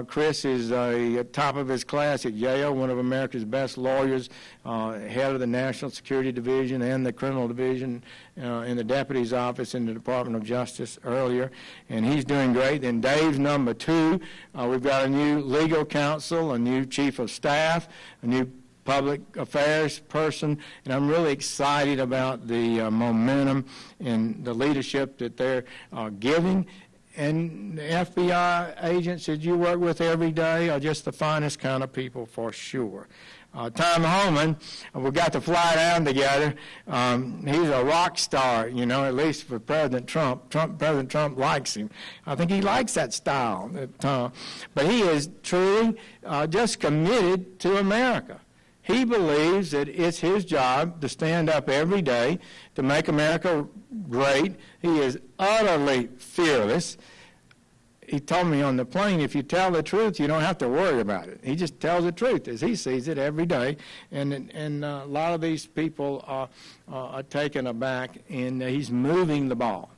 Chris is top of his class at Yale, one of America's best lawyers, head of the National Security Division and the Criminal Division in the Deputy's Office in the Department of Justice earlier, and he's doing great. Then Dave's number 2. We've got a new legal counsel, a new chief of staff, a new public affairs person, and I'm really excited about the momentum and the leadership that they're giving. And the FBI agents that you work with every day are just the finest kind of people for sure. Tom Homan, we got to fly down together. He's a rock star, you know, at least for President Trump. President Trump likes him. I think he likes that style. But he is truly just committed to America. He believes that it's his job to stand up every day to make America great. He is utterly fearless. He told me on the plane, if you tell the truth, you don't have to worry about it. He just tells the truth as he sees it every day. And a lot of these people are taken aback, and he's moving the ball.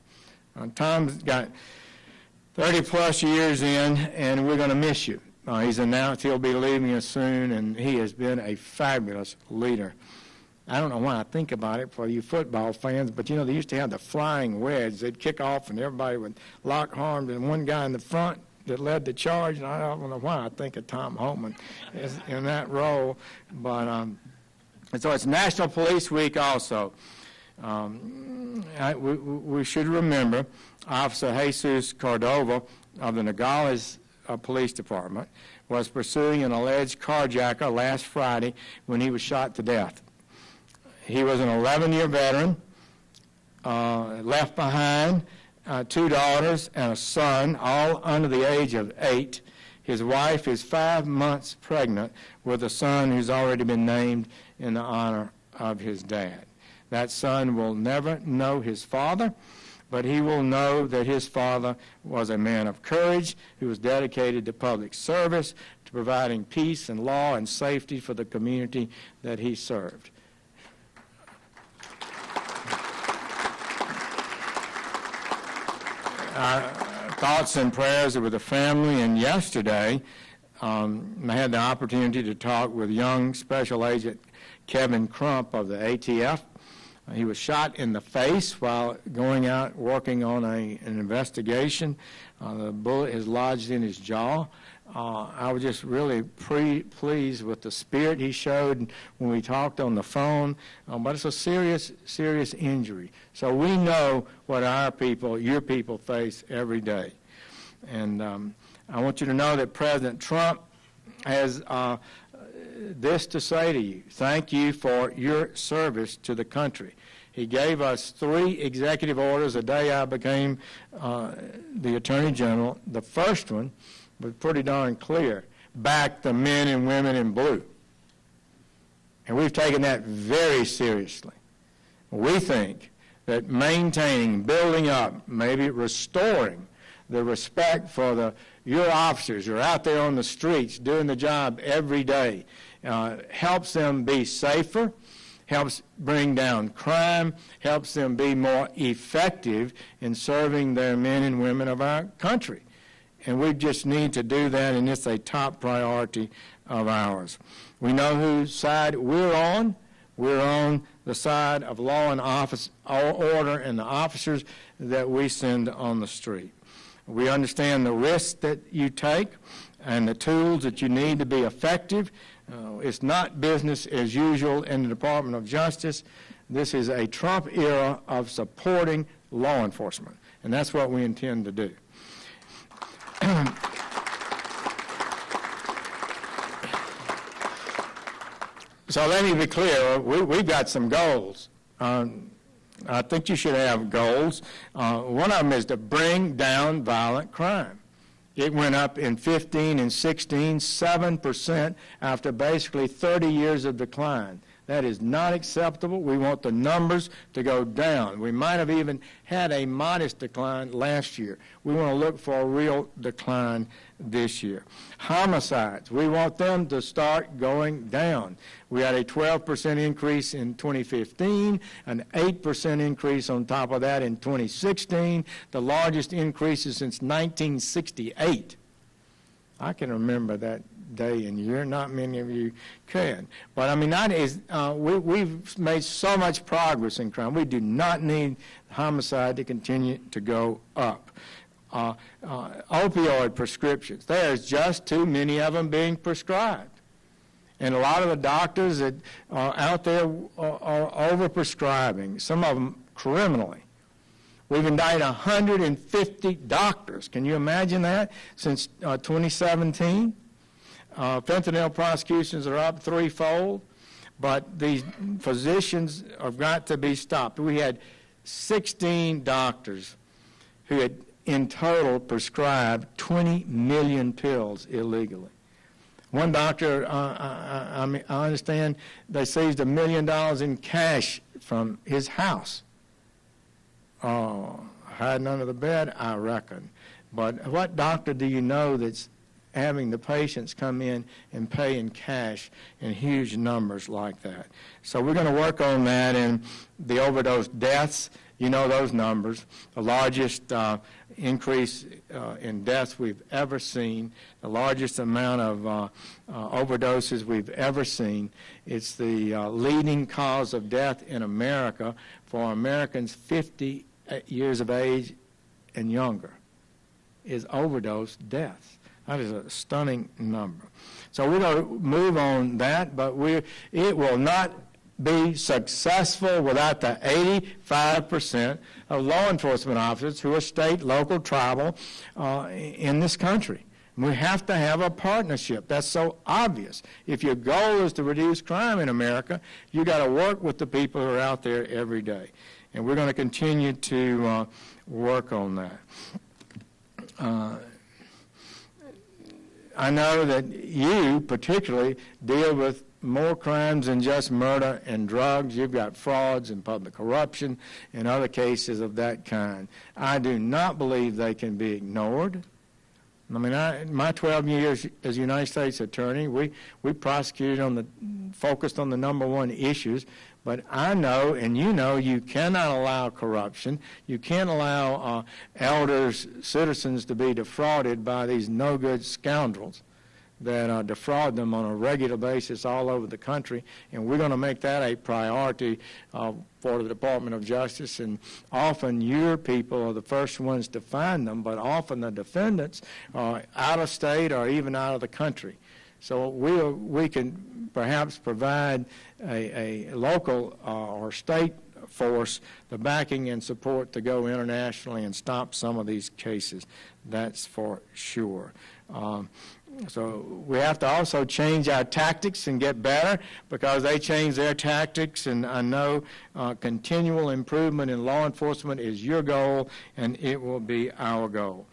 Tom's got 30-plus years in, and we're going to miss you. He's announced he'll be leaving us soon, and he has been a fabulous leader. I don't know why I think about it for you football fans, but, you know, they used to have the flying wedge. They'd kick off, and everybody would lock arms, and one guy in the front that led the charge, and I don't know why I think of Tom Homan in that role. But and so it's National Police Week also. We should remember Officer Jesus Cordova of the Nogales Police Department was pursuing an alleged carjacker last Friday when he was shot to death. He was an 11-year veteran, left behind 2 daughters and a son, all under the age of 8. His wife is 5 months pregnant with a son who's already been named in the honor of his dad. That son will never know his father, but he will know that his father was a man of courage who was dedicated to public service, to providing peace and law and safety for the community that he served. Our thoughts and prayers are with the family, and yesterday I had the opportunity to talk with young Special Agent Kevin Crump of the ATF. He was shot in the face while going out working on an investigation. The bullet is lodged in his jaw. I was just really pleased with the spirit he showed when we talked on the phone, but it's a serious injury. So we know what our people, your people, face every day. And I want you to know that President Trump has this to say to you: thank you for your service to the country. He gave us 3 executive orders the day I became the Attorney General. The first one was pretty darn clear: back the men and women in blue. And we've taken that very seriously. We think that maintaining, building up, maybe restoring the respect for your officers who are out there on the streets doing the job every day helps them be safer, helps bring down crime, helps them be more effective in serving their men and women of our country. And we just need to do that, and it's a top priority of ours. We know whose side we're on. We're on the side of law and order and the officers that we send on the street. We understand the risks that you take and the tools that you need to be effective. It's not business as usual in the Department of Justice. This is a Trump era of supporting law enforcement, and that's what we intend to do. So let me be clear, we've got some goals. I think you should have goals. One of them is to bring down violent crime. It went up in 15 and 16, 7% after basically 30 years of decline. That is not acceptable. We want the numbers to go down. We might have even had a modest decline last year. We want to look for a real decline this year. Homicides, we want them to start going down. We had a 12% increase in 2015, an 8% increase on top of that in 2016, the largest increases since 1968. I can remember that day and year. Not many of you can. But I mean, that is, we've made so much progress in crime. We do not need homicide to continue to go up. Opioid prescriptions, there's just too many of them being prescribed. And a lot of the doctors that are out there are overprescribing, some of them criminally. We've indicted 150 doctors. Can you imagine that? Since 2017. Fentanyl prosecutions are up threefold, but these physicians have got to be stopped. We had 16 doctors who had in total prescribed 20 million pills illegally. One doctor, I understand, they seized $1 million in cash from his house. Hiding under the bed, I reckon. But what doctor do you know that's having the patients come in and pay in cash in huge numbers like that? So we're going to work on that. And the overdose deaths, you know those numbers, the largest increase in deaths we've ever seen, the largest amount of overdoses we've ever seen. It's the leading cause of death in America for Americans 50 years of age and younger, is overdose deaths. That is a stunning number. So we're going to move on that, but it will not be successful without the 85% of law enforcement officers who are state, local, tribal in this country. We have to have a partnership. That's so obvious. If your goal is to reduce crime in America, you got to work with the people who are out there every day. And we're going to continue to work on that. I know that you particularly deal with more crimes than just murder and drugs. You've got frauds and public corruption and other cases of that kind. I do not believe they can be ignored. I mean, my 12 years as United States Attorney, we prosecuted focused on the number one issues. But I know, and you know, you cannot allow corruption. You can't allow elders, citizens to be defrauded by these no-good scoundrels that defraud them on a regular basis all over the country. And we're going to make that a priority for the Department of Justice. And often your people are the first ones to find them, but often the defendants are out of state or even out of the country. So we can perhaps provide a local or state force the backing and support to go internationally and stop some of these cases. That's for sure. So we have to also change our tactics and get better, because they change their tactics, and I know continual improvement in law enforcement is your goal, and it will be our goal.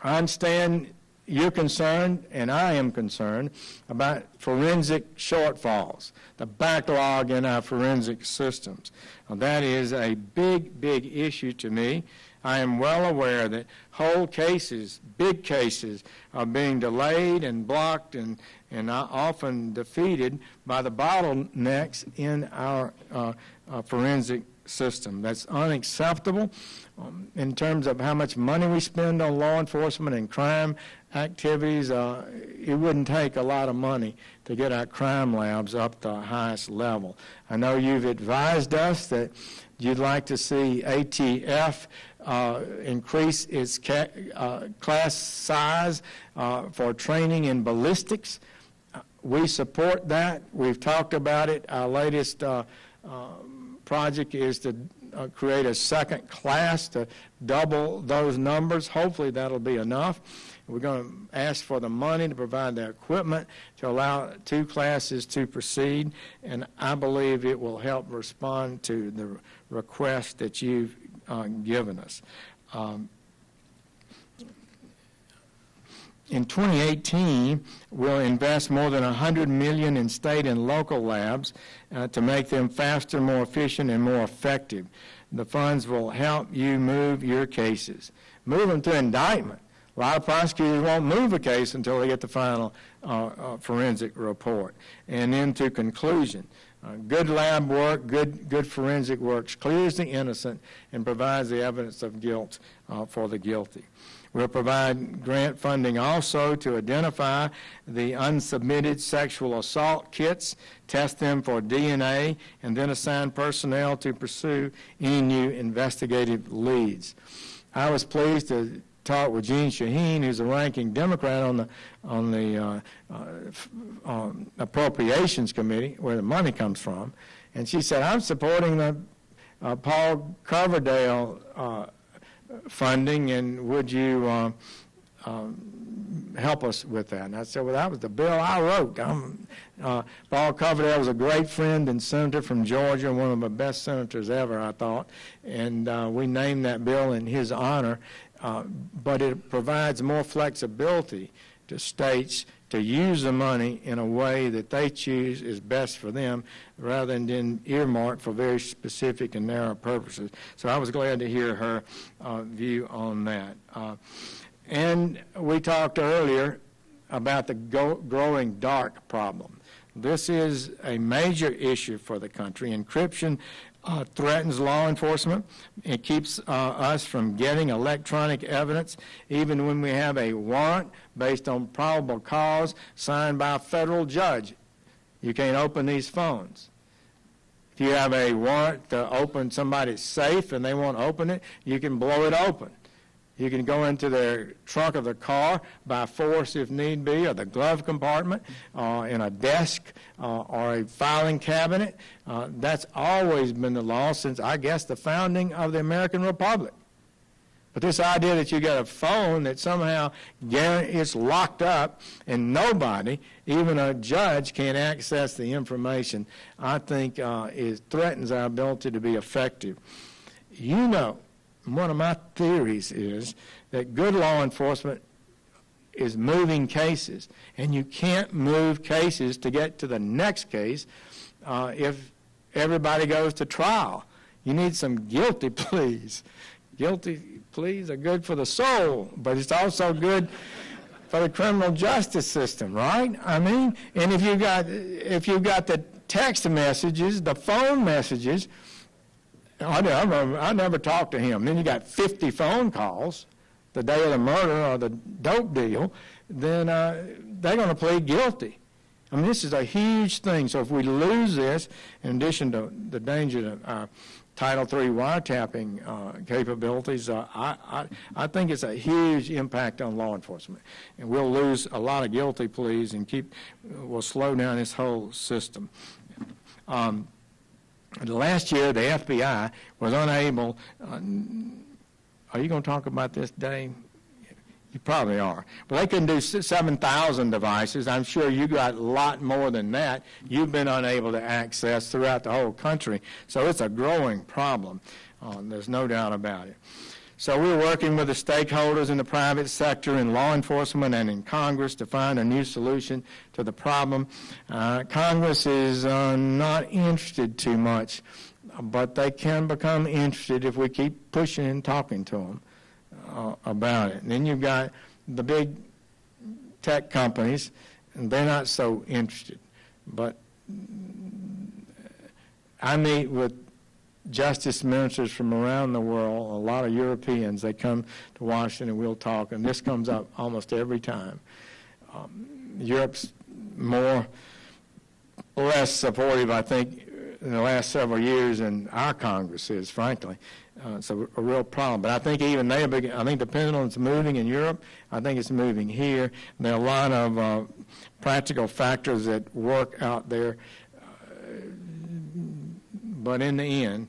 I understand you're concerned, and I am concerned, about forensic shortfalls, the backlog in our forensic systems. Now, that is a big, big issue to me. I am well aware that whole cases, big cases, are being delayed and blocked and often defeated by the bottlenecks in our forensic system. That's unacceptable in terms of how much money we spend on law enforcement and crime activities. It wouldn't take a lot of money to get our crime labs up to the highest level. I know you've advised us that you'd like to see ATF increase its class size for training in ballistics. We support that. We've talked about it. Our latest project is to create a second class to double those numbers. Hopefully that'll be enough. We're going to ask for the money to provide the equipment to allow two classes to proceed, and I believe it will help respond to the request that you've given us. In 2018, we'll invest more than $100 million in state and local labs to make them faster, more efficient, and more effective. The funds will help you move your cases. Move them to indictment. A lot of prosecutors won't move a case until they get the final forensic report. And then to conclusion. Good lab work, good forensic work clears the innocent and provides the evidence of guilt for the guilty. We'll provide grant funding also to identify the unsubmitted sexual assault kits, test them for DNA, and then assign personnel to pursue any new investigative leads. I was pleased to talk with Jeanne Shaheen, who's the ranking Democrat on the Appropriations Committee, where the money comes from, and she said, I'm supporting the Paul Coverdale funding, and would you help us with that? And I said, well, that was the bill I wrote. Paul Coverdale was a great friend and senator from Georgia, one of the best senators ever, I thought, and we named that bill in his honor, but it provides more flexibility to states to use the money in a way that they choose is best for them rather than earmarked for very specific and narrow purposes. So I was glad to hear her view on that. And we talked earlier about the growing dark problem. This is a major issue for the country. Encryption threatens law enforcement. It keeps us from getting electronic evidence, even when we have a warrant based on probable cause signed by a federal judge. You can't open these phones. If you have a warrant to open somebody's safe and they won't open it, you can blow it open. You can go into the trunk of the car by force if need be, or the glove compartment, in a desk, or a filing cabinet. That's always been the law since, I guess, the founding of the American Republic. But this idea that you get a phone that somehow it's locked up and nobody, even a judge, can access the information, I think threatens our ability to be effective. You know, one of my theories is that good law enforcement is moving cases, and you can't move cases to get to the next case if everybody goes to trial. You need some guilty pleas. Guilty pleas are good for the soul, but it's also good for the criminal justice system, right? I mean, and if you've got the text messages, the phone messages, I never talked to him. Then you got 50 phone calls the day of the murder or the dope deal, then they're going to plead guilty. I mean, this is a huge thing. So if we lose this, in addition to the danger to Title III wiretapping capabilities, I think it's a huge impact on law enforcement. And we'll lose a lot of guilty pleas and we'll slow down this whole system. Last year, the FBI was unable, are you going to talk about this, Dave? You probably are. But they couldn't do 7,000 devices. I'm sure you got a lot more than that you've been unable to access throughout the whole country. So it's a growing problem. There's no doubt about it. So we're working with the stakeholders in the private sector, in law enforcement, and in Congress to find a new solution to the problem. Congress is not interested too much, but they can become interested if we keep pushing and talking to them about it. And then you've got the big tech companies, and they're not so interested. But I meet with justice ministers from around the world, a lot of Europeans. They come to Washington and we'll talk, and this comes up almost every time. Europe's less supportive, I think, in the last several years than our Congress is, frankly. It's a real problem. But I think even I think the pendulum's moving in Europe. I think it's moving here. There are a lot of practical factors that work out there. But in the end,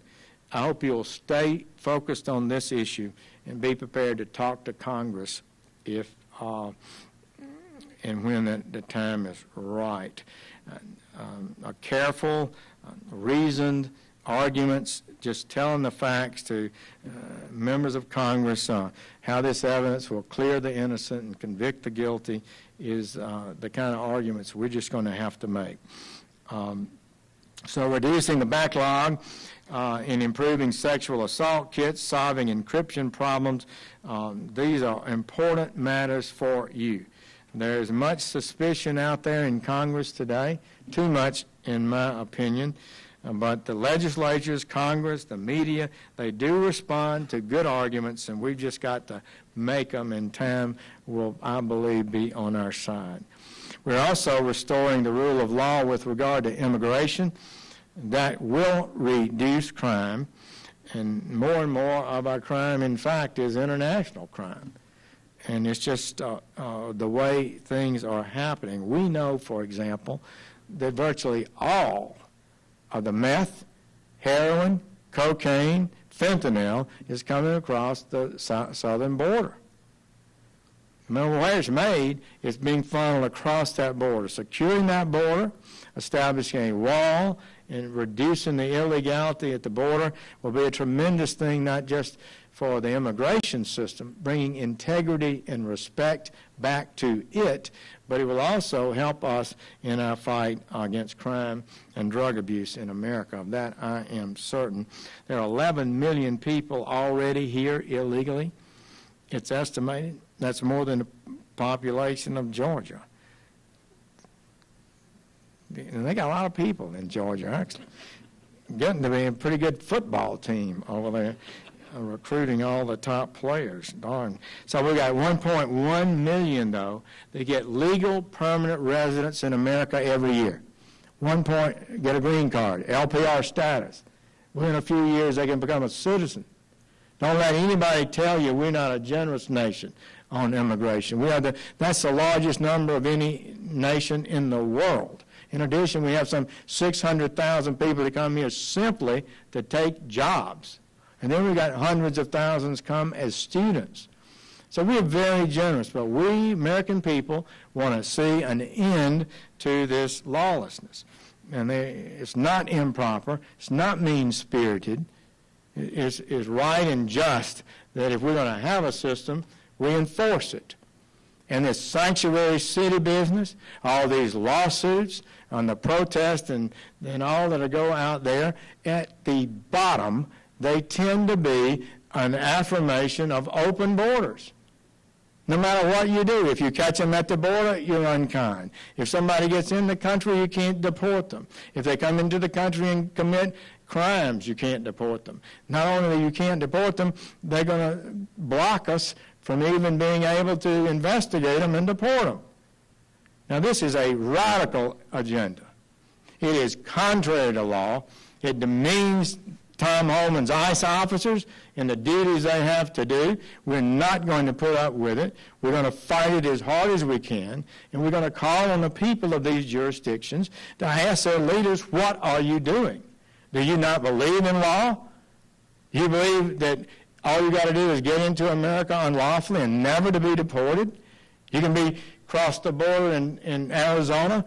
I hope you'll stay focused on this issue and be prepared to talk to Congress if and when the time is right. Careful, reasoned arguments, just telling the facts to members of Congress how this evidence will clear the innocent and convict the guilty is the kind of arguments we're just going to have to make. So reducing the backlog in improving sexual assault kits, solving encryption problems, these are important matters for you. There's much suspicion out there in Congress today, too much in my opinion, but the legislatures, Congress, the media, they do respond to good arguments, and we've just got to make them, and time will, I believe, be on our side. We're also restoring the rule of law with regard to immigration. That will reduce crime, and more of our crime, in fact, is international crime. And it's just the way things are happening. We know, for example, that virtually all of the meth, heroin, cocaine, fentanyl is coming across the southern border. No matter where it's made, it's being funneled across that border. Securing that border, establishing a wall, and reducing the illegality at the border will be a tremendous thing, not just for the immigration system, bringing integrity and respect back to it, but it will also help us in our fight against crime and drug abuse in America. Of that I am certain. There are 11 million people already here illegally. It's estimated that's more than the population of Georgia. And they got a lot of people in Georgia, actually. Getting to be a pretty good football team over there, recruiting all the top players. Darn. So we got 1.1 million, though, that get legal permanent residence in America every year. Get a green card, LPR status. Within a few years, they can become a citizen. Don't let anybody tell you we're not a generous nation on immigration. That's the largest number of any nation in the world. In addition, we have some 600,000 people that come here simply to take jobs. And then we've got hundreds of thousands come as students. So we're very generous, but we, American people, want to see an end to this lawlessness. And it's not improper. It's not mean-spirited. It's right and just that if we're going to have a system, we enforce it. And this sanctuary city business, all these lawsuits on the protest and all that go out there, at the bottom, they tend to be an affirmation of open borders. No matter what you do, if you catch them at the border, you're unkind. If somebody gets in the country, you can't deport them. If they come into the country and commit crimes, you can't deport them. Not only you can't deport them, they're going to block us from even being able to investigate them and deport them. Now, this is a radical agenda. It is contrary to law. It demeans Tom Homan's ICE officers and the duties they have to do. We're not going to put up with it. We're going to fight it as hard as we can, and we're going to call on the people of these jurisdictions to ask their leaders, what are you doing? Do you not believe in law? You believe that all you got to do is get into America unlawfully and never to be deported? You can cross the border in Arizona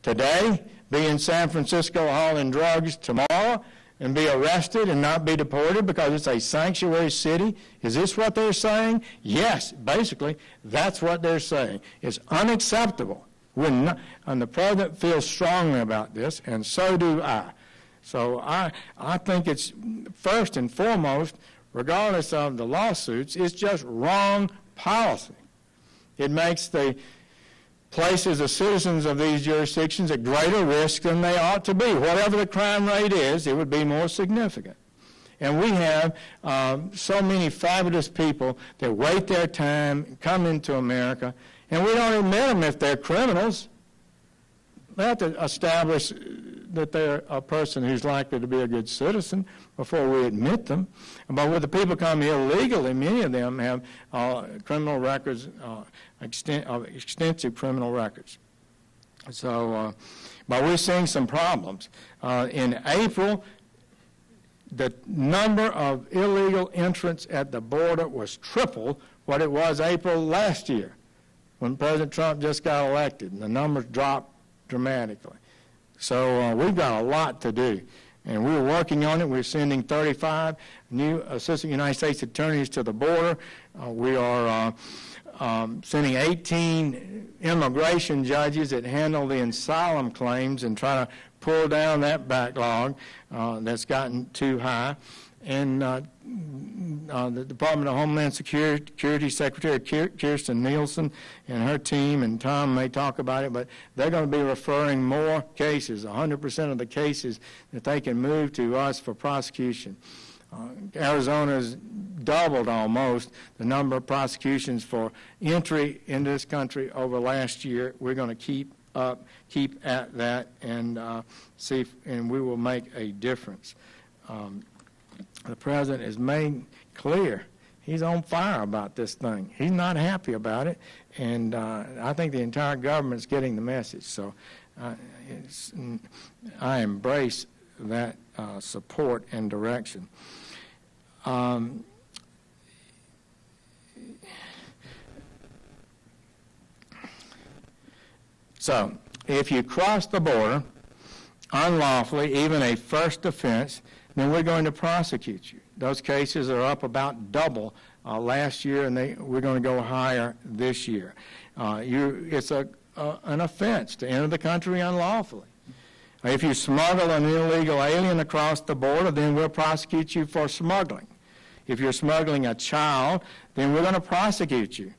today, be in San Francisco hauling drugs tomorrow, and be arrested and not be deported because it's a sanctuary city? Is this what they're saying? Yes, basically, that's what they're saying. It's unacceptable. And the president feels strongly about this, and so do I. So I think it's, first and foremost, regardless of the lawsuits, it's just wrong policy. It makes the places the citizens of these jurisdictions at greater risk than they ought to be. Whatever the crime rate is, it would be more significant. And we have so many fabulous people that wait their time, come into America, and we don't admit them if they're criminals. They have to establish that they're a person who's likely to be a good citizen before we admit them. But when the people come here legally, many of them have criminal records, extensive criminal records. So, but we're seeing some problems. In April, the number of illegal entrants at the border was triple what it was April last year when President Trump just got elected, and the numbers dropped dramatically. So we've got a lot to do, and we're working on it. We're sending 35 new assistant United States attorneys to the border. We are sending 18 immigration judges that handle the asylum claims and try to pull down that backlog that's gotten too high. And the Department of Homeland Security Secretary Kirstjen Nielsen and her team, and Tom may talk about it, but they're going to be referring more cases, 100% of the cases that they can move to us for prosecution. Arizona's doubled almost the number of prosecutions for entry into this country over last year. We're going to keep at that, and see and we will make a difference. The president has made clear he's on fire about this thing. He's not happy about it, and I think the entire government's getting the message. So I embrace that support and direction. So, if you cross the border unlawfully, even a first offense, then we're going to prosecute you. Those cases are up about double last year, and we're going to go higher this year. It's an offense to enter the country unlawfully. If you smuggle an illegal alien across the border, then we'll prosecute you for smuggling. If you're smuggling a child, then we're going to prosecute you.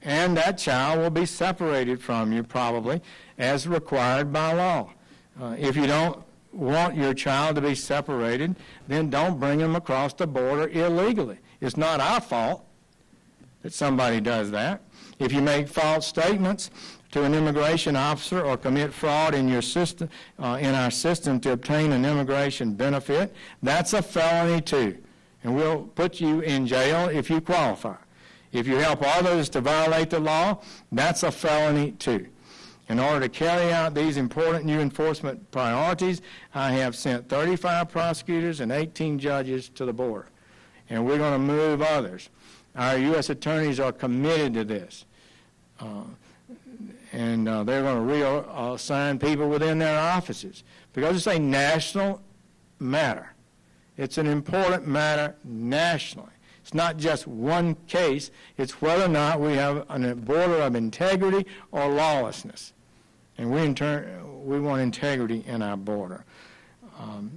And that child will be separated from you, probably, as required by law. If you don't want your child to be separated, then don't bring him across the border illegally. It's not our fault that somebody does that. If you make false statements to an immigration officer or commit fraud in your system, in our system to obtain an immigration benefit, that's a felony too. And we'll put you in jail if you qualify. If you help others to violate the law, that's a felony too. In order to carry out these important new enforcement priorities, I have sent 35 prosecutors and 18 judges to the border. And we're going to move others. Our U.S. attorneys are committed to this. And they're going to reassign people within their offices. Because it's a national matter. It's an important matter nationally. It's not just one case. It's whether or not we have a border of integrity or lawlessness. And we want integrity in our border.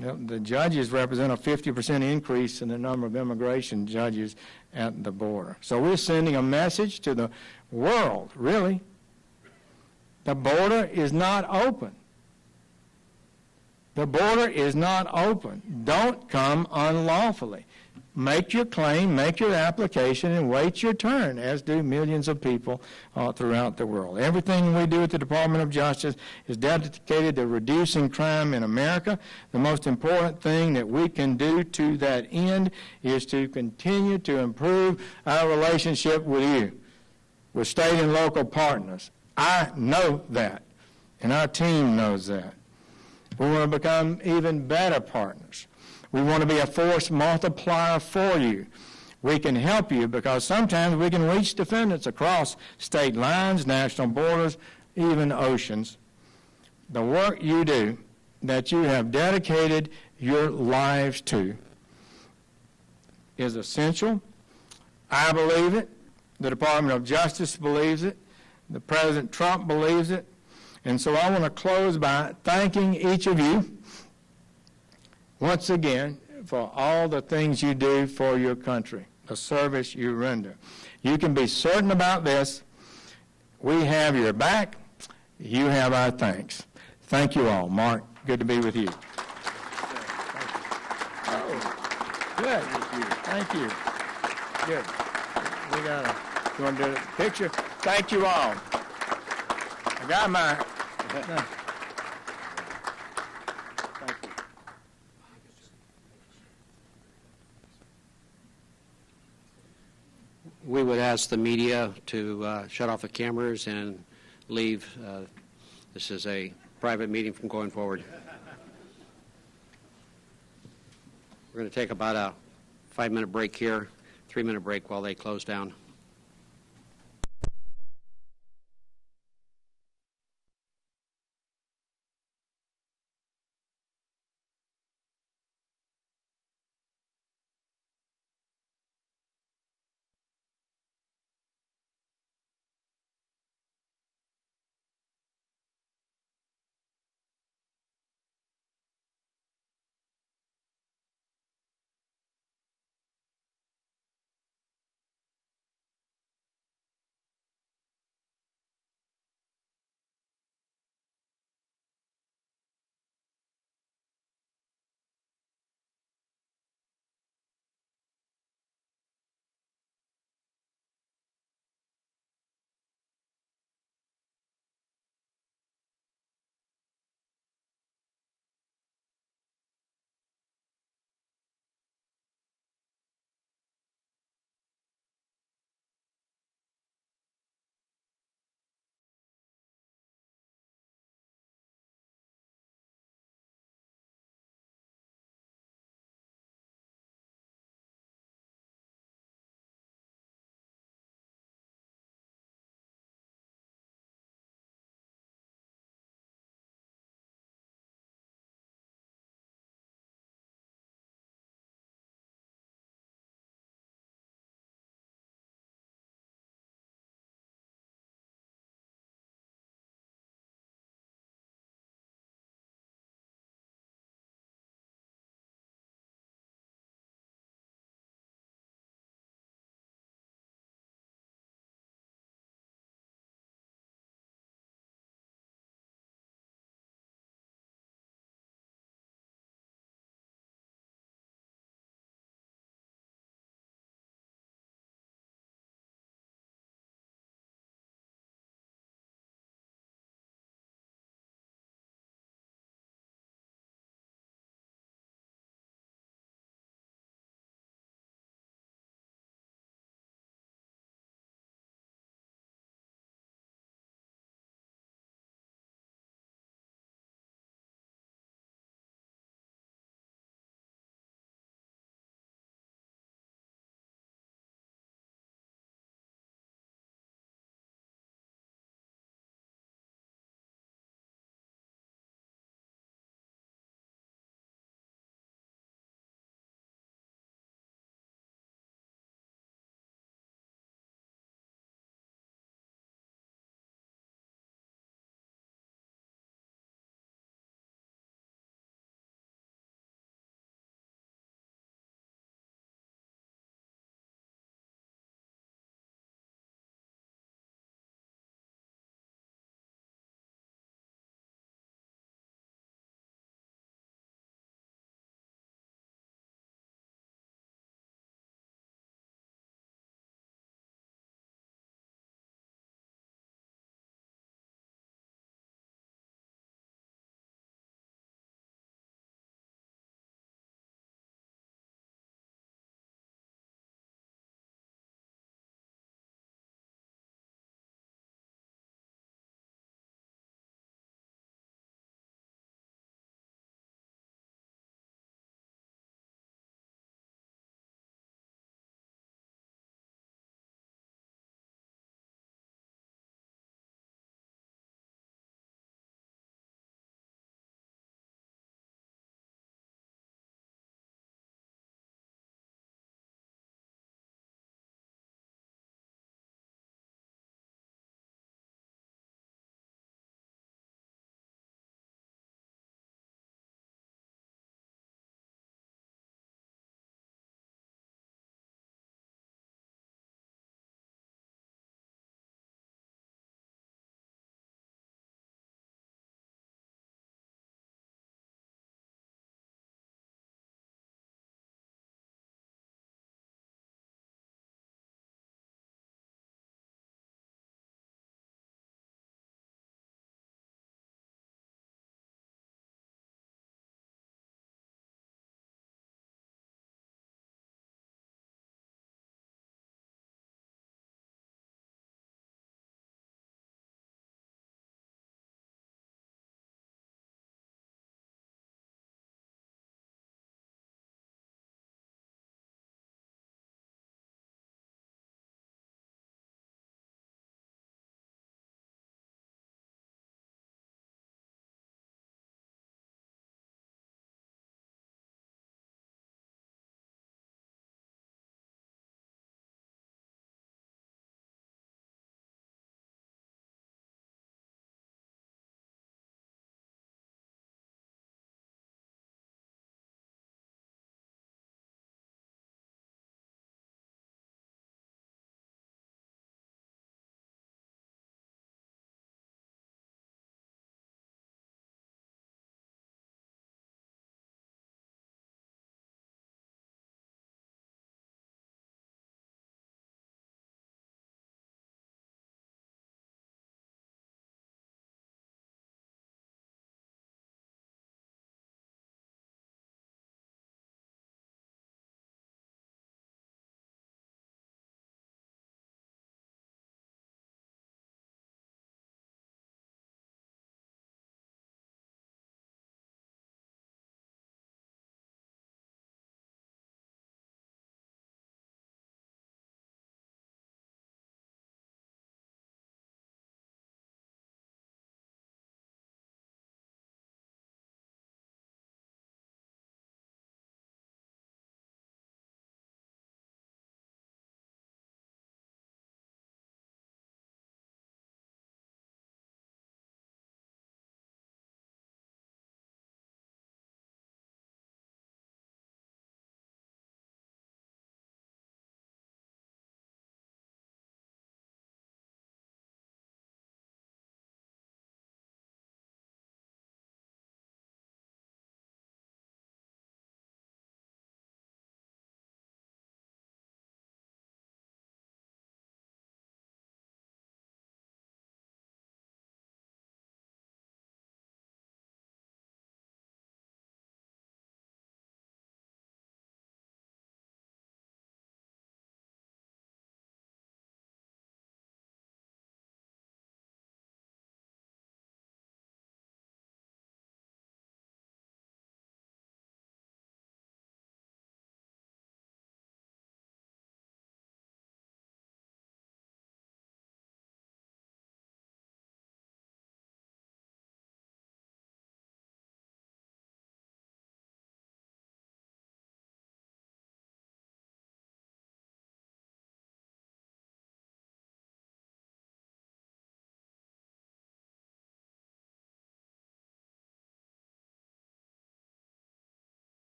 The judges represent a 50% increase in the number of immigration judges at the border. So we're sending a message to the world, really. The border is not open. The border is not open. Don't come unlawfully. Make your claim, make your application, and wait your turn, as do millions of people throughout the world. Everything we do at the Department of Justice is dedicated to reducing crime in America. The most important thing that we can do to that end is to continue to improve our relationship with you, with state and local partners. I know that, and our team knows that. We want to become even better partners. We want to be a force multiplier for you. We can help you because sometimes we can reach defendants across state lines, national borders, even oceans. The work you do, that you have dedicated your lives to, is essential. I believe it. The Department of Justice believes it. The President Trump believes it. And so I want to close by thanking each of you once again for all the things you do for your country, the service you render. You can be certain about this. We have your back. You have our thanks. Thank you all. Mark, good to be with you. Oh, good. Thank you. Good. You want to do a picture? Thank you all. I got my... We would ask the media to shut off the cameras and leave. This is a private meeting from going forward. We're going to take about a 5-minute break here, 3-minute break while they close down.